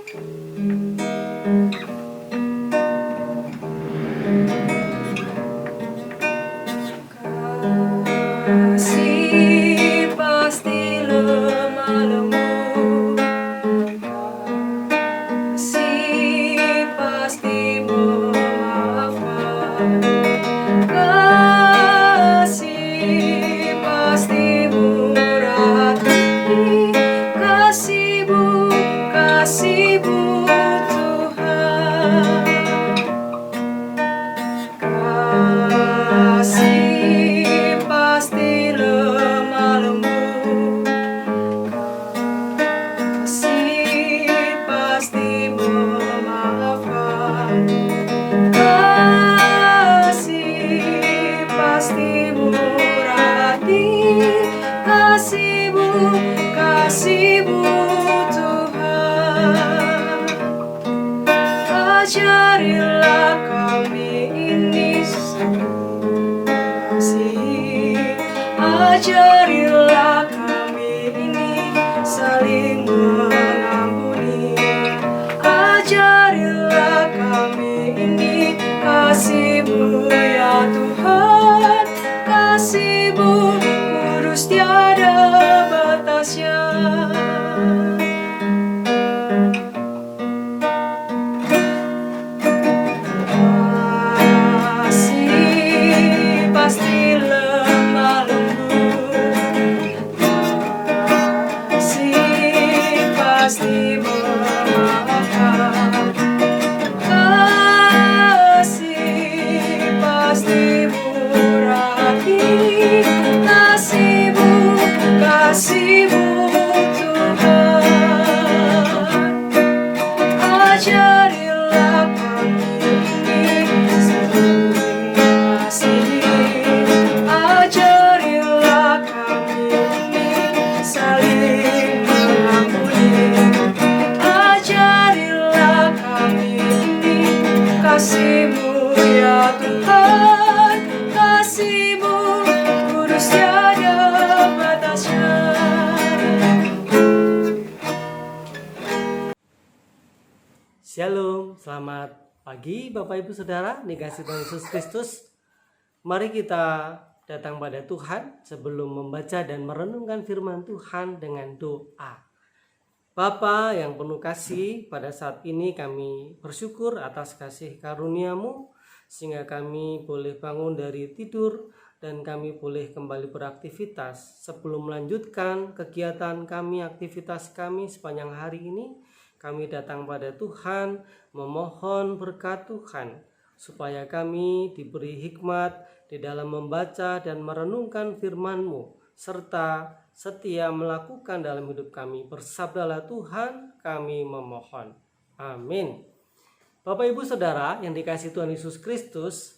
Kasih pasti lemah lembut, kasih pasti memaafkan, kasih pasti murah hati, kasih-Bu Tuhan. Kasih pasti lemah lembut, kasih pasti memaafkan, kasih pasti murah hati, kasih-Bu Tuhan. Ajarilah kami ini kasih, ajarilah kami ini saling mengampuni, ajarilah kami ini kasih-Mu ya Tuhan, kasih-Mu kudus tiada batasnya. Kasih pasti lemah lembut, kasih pasti memaafkan, kasih pasti murah hati, kasih-Bu Tuhan. Ajarilah kami ini saling mengasihi, ajarilah kami ini saling mengampuni, ajarilah kami ini kasih-Mu ya Tuhan, kasih-Mu kudus tiada batasnya. Shalom, selamat pagi Bapak Ibu Saudara, dikasih Tuhan Yesus Kristus. Mari kita datang pada Tuhan sebelum membaca dan merenungkan firman Tuhan dengan doa. Bapa yang penuh kasih, pada saat ini kami bersyukur atas kasih karunia-Mu sehingga kami boleh bangun dari tidur dan kami boleh kembali beraktivitas. Sebelum melanjutkan kegiatan kami, aktivitas kami sepanjang hari ini, kami datang pada Tuhan memohon berkat Tuhan supaya kami diberi hikmat di dalam membaca dan merenungkan firman-Mu serta setia melakukan dalam hidup kami. Bersabdalah Tuhan, kami memohon. Amin. Bapak Ibu Saudara yang dikasihi Tuhan Yesus Kristus,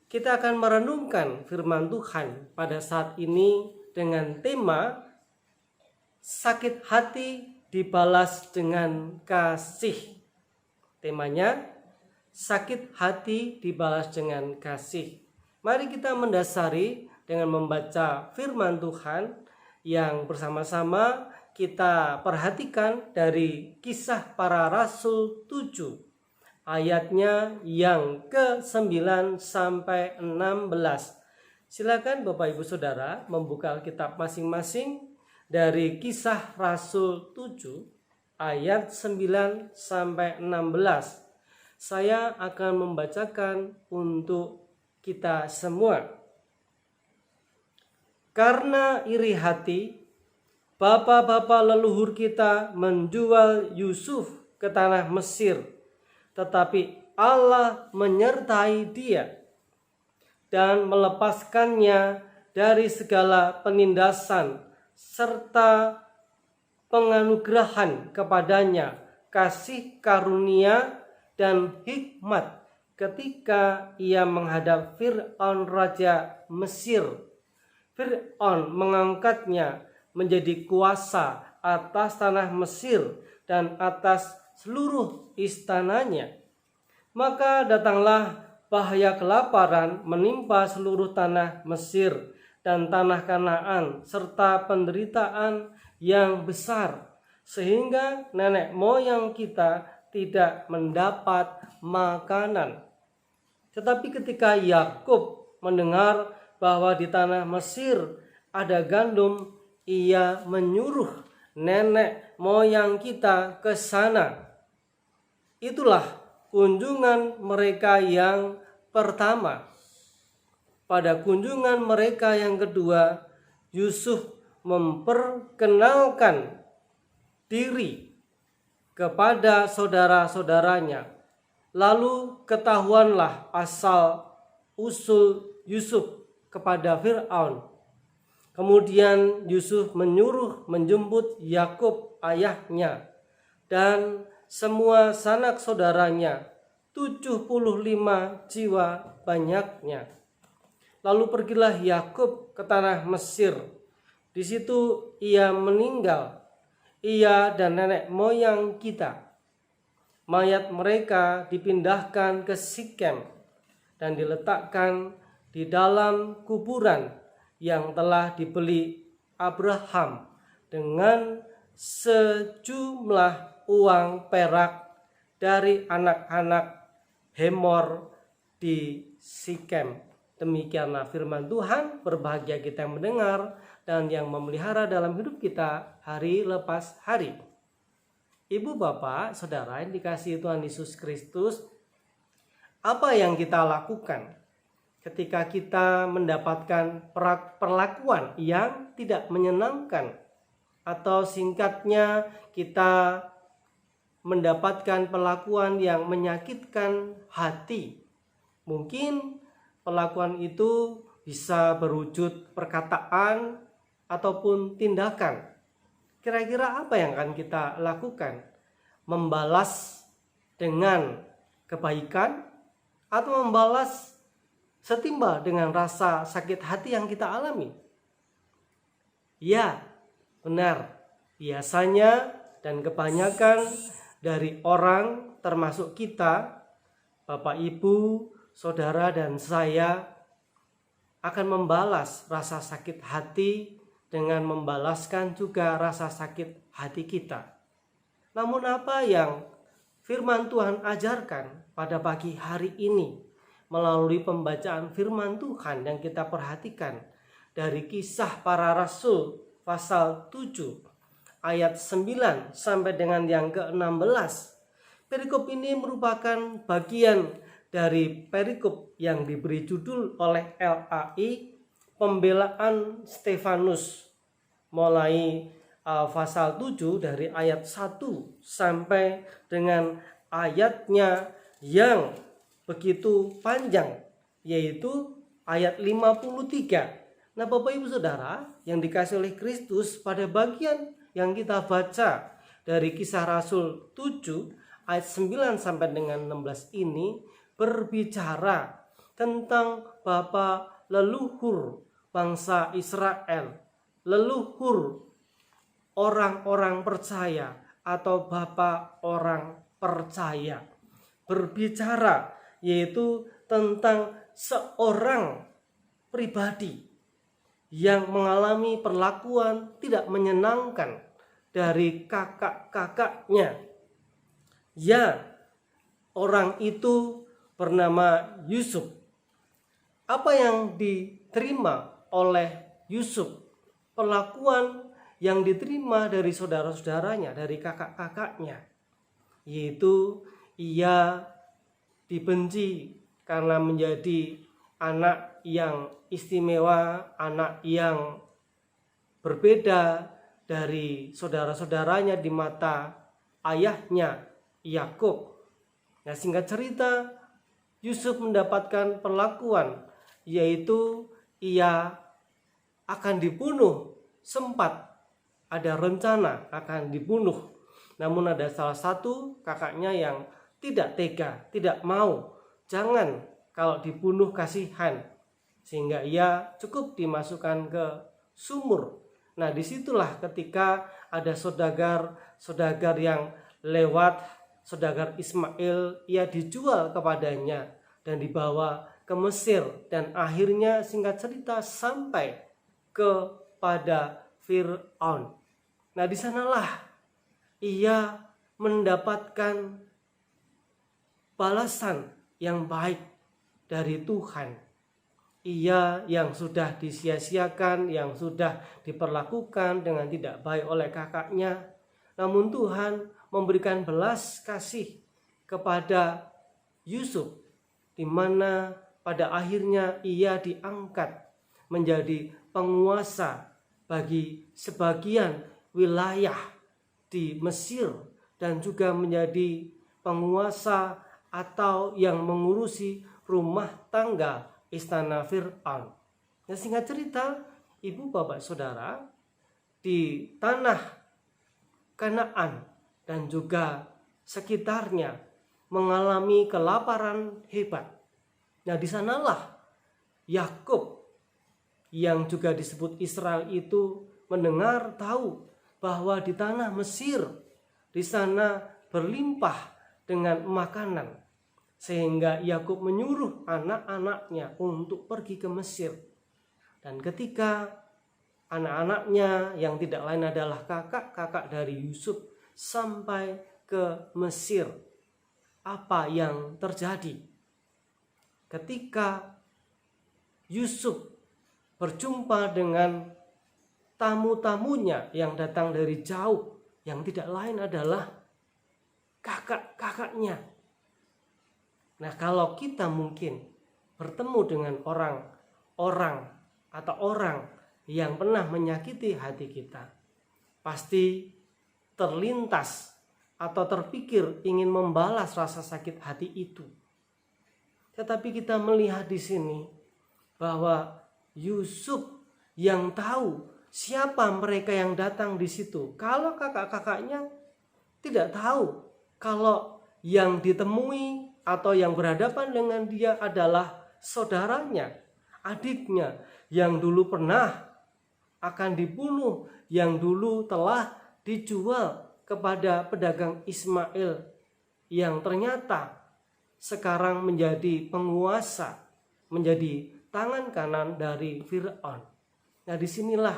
kita akan merenungkan firman Tuhan pada saat ini dengan tema sakit hati dibalas dengan kasih. Temanya sakit hati dibalas dengan kasih. Mari kita mendasari dengan membaca firman Tuhan yang bersama-sama kita perhatikan dari Kisah Para Rasul 7 ayatnya yang ke-9 sampai 16. Silakan Bapak Ibu Saudara membuka Alkitab masing-masing dari Kisah Rasul 7 ayat 9 sampai 16. Saya akan membacakan untuk kita semua. Karena iri hati, bapa-bapa leluhur kita menjual Yusuf ke tanah Mesir, tetapi Allah menyertai dia dan melepaskannya dari segala penindasan serta penganugerahan kepadanya kasih karunia dan hikmat ketika ia menghadap Fir'aun Raja Mesir. Fir'aun mengangkatnya menjadi kuasa atas tanah Mesir dan atas seluruh istananya. Maka datanglah bahaya kelaparan menimpa seluruh tanah Mesir dan tanah Kanaan serta penderitaan yang besar sehingga nenek moyang kita tidak mendapat makanan. Tetapi ketika Yakub mendengar bahwa di tanah Mesir ada gandum, ia menyuruh nenek moyang kita ke sana. Itulah kunjungan mereka yang pertama. Pada kunjungan mereka yang kedua, Yusuf memperkenalkan diri kepada saudara-saudaranya. Lalu ketahuanlah asal usul Yusuf kepada Fir'aun. Kemudian Yusuf menyuruh menjemput Yakub ayahnya dan semua sanak saudaranya, 75 jiwa banyaknya. Lalu pergilah Yakub ke tanah Mesir. Di situ ia meninggal, ia dan nenek moyang kita. Mayat mereka dipindahkan ke Sikem dan diletakkan di dalam kuburan yang telah dibeli Abraham dengan sejumlah uang perak dari anak-anak Hemor di Sikem. Demikianlah firman Tuhan. Berbahagia kita yang mendengar dan yang memelihara dalam hidup kita hari lepas hari. Ibu, bapak, saudara yang dikasihi Tuhan Yesus Kristus, apa yang kita lakukan ketika kita mendapatkan perlakuan yang tidak menyenangkan, atau singkatnya kita mendapatkan perlakuan yang menyakitkan hati? Mungkin perlakuan itu bisa berwujud perkataan ataupun tindakan. Kira-kira apa yang akan kita lakukan? Membalas dengan kebaikan atau membalas setimbal dengan rasa sakit hati yang kita alami? Ya, benar. Biasanya dan kebanyakan dari orang, termasuk kita, Bapak, Ibu, saudara dan saya, akan membalas rasa sakit hati dengan membalaskan juga rasa sakit hati kita. Namun apa yang firman Tuhan ajarkan pada pagi hari ini melalui pembacaan firman Tuhan yang kita perhatikan dari Kisah Para Rasul pasal 7 ayat 9 sampai dengan yang ke-16. Perikop ini merupakan bagian dari perikop yang diberi judul oleh LAI Pembelaan Stefanus, mulai pasal 7 dari ayat 1 sampai dengan ayatnya yang begitu panjang, yaitu ayat 53. Nah, Bapak Ibu Saudara yang dikasihi oleh Kristus, pada bagian yang kita baca dari Kisah Rasul 7 ayat 9 sampai dengan 16 ini berbicara tentang bapa leluhur bangsa Israel, leluhur orang-orang percaya atau bapa orang percaya. Berbicara yaitu tentang seorang pribadi yang mengalami perlakuan tidak menyenangkan dari kakak-kakaknya. Ya, orang itu bernama Yusuf. Apa yang diterima oleh Yusuf? Perlakuan yang diterima dari saudara-saudaranya, dari kakak-kakaknya, yaitu ia dibenci karena menjadi anak yang istimewa, anak yang berbeda dari saudara-saudaranya di mata ayahnya Yakub. Nah, singkat cerita, Yusuf mendapatkan perlakuan, yaitu ia akan dibunuh. Sempat ada rencana akan dibunuh, namun ada salah satu kakaknya yang tidak tega, tidak mau. Jangan, kalau dibunuh kasihan, sehingga ia cukup dimasukkan ke sumur. Nah, disitulah ketika ada saudagar yang lewat, saudagar Ismail, ia dijual kepadanya dan dibawa ke Mesir, dan akhirnya singkat cerita sampai kepada Fir'aun. Nah, di sanalah ia mendapatkan balasan yang baik dari Tuhan. Ia yang sudah disia-siakan, yang sudah diperlakukan dengan tidak baik oleh kakaknya, namun Tuhan memberikan belas kasih kepada Yusuf, di mana pada akhirnya ia diangkat menjadi penguasa bagi sebagian wilayah di Mesir dan juga menjadi penguasa atau yang mengurusi rumah tangga istana Fir'aun. Nah, singkat cerita, ibu bapak saudara, di tanah Kanaan dan juga sekitarnya mengalami kelaparan hebat. Nah, di sanalah Yakub yang juga disebut Israel itu mendengar tahu bahwa di tanah Mesir di sana berlimpah dengan makanan, sehingga Yakub menyuruh anak-anaknya untuk pergi ke Mesir. Dan ketika anak-anaknya yang tidak lain adalah kakak-kakak dari Yusuf sampai ke Mesir, apa yang terjadi? Ketika Yusuf berjumpa dengan tamu-tamunya yang datang dari jauh, yang tidak lain adalah kakak-kakaknya. Nah, kalau kita mungkin bertemu dengan orang yang pernah menyakiti hati kita, pasti terlintas atau terpikir ingin membalas rasa sakit hati itu. Tetapi kita melihat di sini bahwa Yusuf yang tahu siapa mereka yang datang di situ. Kalau kakak-kakaknya tidak tahu kalau yang ditemui atau yang berhadapan dengan dia adalah saudaranya, adiknya yang dulu pernah akan dibunuh, yang dulu telah dijual kepada pedagang Ismail, yang ternyata sekarang menjadi penguasa, menjadi tangan kanan dari Fir'aun. Nah, disinilah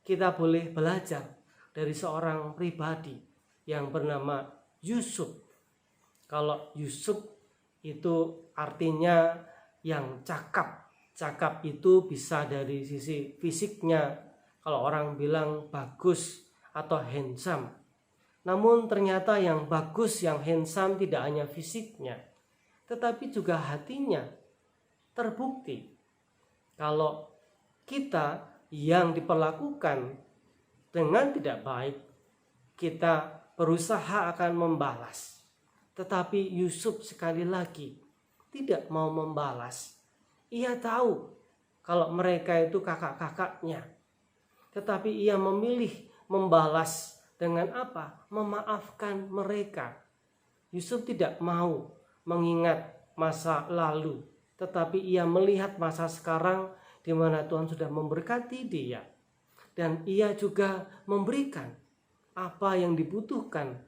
kita boleh belajar dari seorang pribadi yang bernama Yusuf. Kalau Yusuf itu artinya yang cakap. Cakap itu bisa dari sisi fisiknya, kalau orang bilang bagus atau handsome. Namun ternyata yang bagus, yang handsome tidak hanya fisiknya, tetapi juga hatinya. Terbukti kalau kita yang diperlakukan dengan tidak baik, kita berusaha akan membalas. Tetapi Yusuf sekali lagi tidak mau membalas. Ia tahu kalau mereka itu kakak-kakaknya, tetapi ia memilih membalas dengan apa? Memaafkan mereka. Yusuf tidak mau mengingat masa lalu, tetapi ia melihat masa sekarang di mana Tuhan sudah memberkati dia. Dan ia juga memberikan apa yang dibutuhkan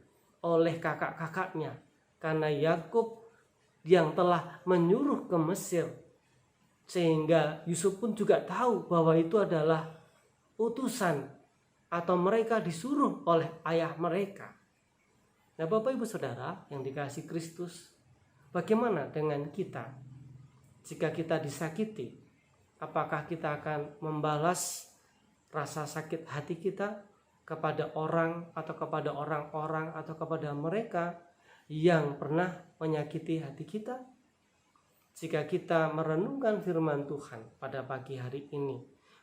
oleh kakak-kakaknya. Karena Yakub yang telah menyuruh ke Mesir. Sehingga Yusuf pun juga tahu bahwa itu adalah utusan atau mereka disuruh oleh ayah mereka. Nah, Bapak Ibu Saudara yang dikasihi Kristus, bagaimana dengan kita? Jika kita disakiti, apakah kita akan membalas rasa sakit hati kita kepada orang atau kepada orang-orang atau kepada mereka yang pernah menyakiti hati kita? Jika kita merenungkan firman Tuhan pada pagi hari ini,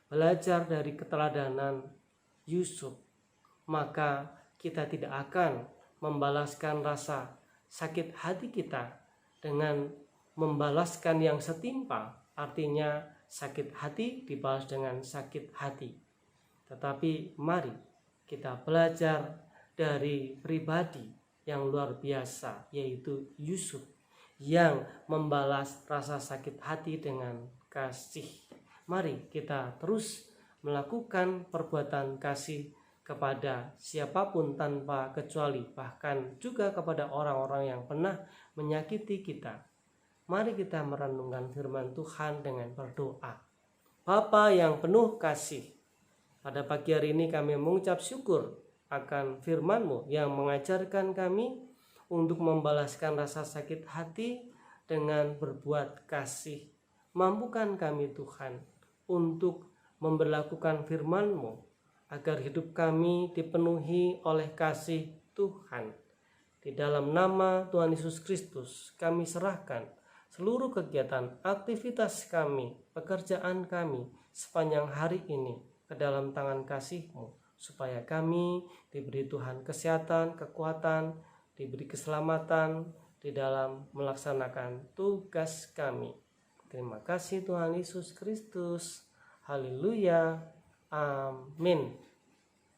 belajar dari keteladanan Yusuf, maka kita tidak akan membalaskan rasa sakit hati kita dengan membalaskan yang setimpal, artinya sakit hati dibalas dengan sakit hati. Tetapi mari kita belajar dari pribadi yang luar biasa, yaitu Yusuf, yang membalas rasa sakit hati dengan kasih. Mari kita terus melakukan perbuatan kasih kepada siapapun tanpa kecuali, bahkan juga kepada orang-orang yang pernah menyakiti kita. Mari kita merenungkan firman Tuhan dengan berdoa. Bapa yang penuh kasih, pada pagi hari ini kami mengucap syukur akan firman-Mu yang mengajarkan kami untuk membalaskan rasa sakit hati dengan berbuat kasih. Mampukan kami Tuhan untuk memberlakukan firman-Mu agar hidup kami dipenuhi oleh kasih Tuhan. Di dalam nama Tuhan Yesus Kristus kami serahkan seluruh kegiatan, aktivitas kami, pekerjaan kami sepanjang hari ini ke dalam tangan kasih-Mu, supaya kami diberi Tuhan kesehatan, kekuatan, diberi keselamatan di dalam melaksanakan tugas kami. Terima kasih Tuhan Yesus Kristus. Haleluya. Amin.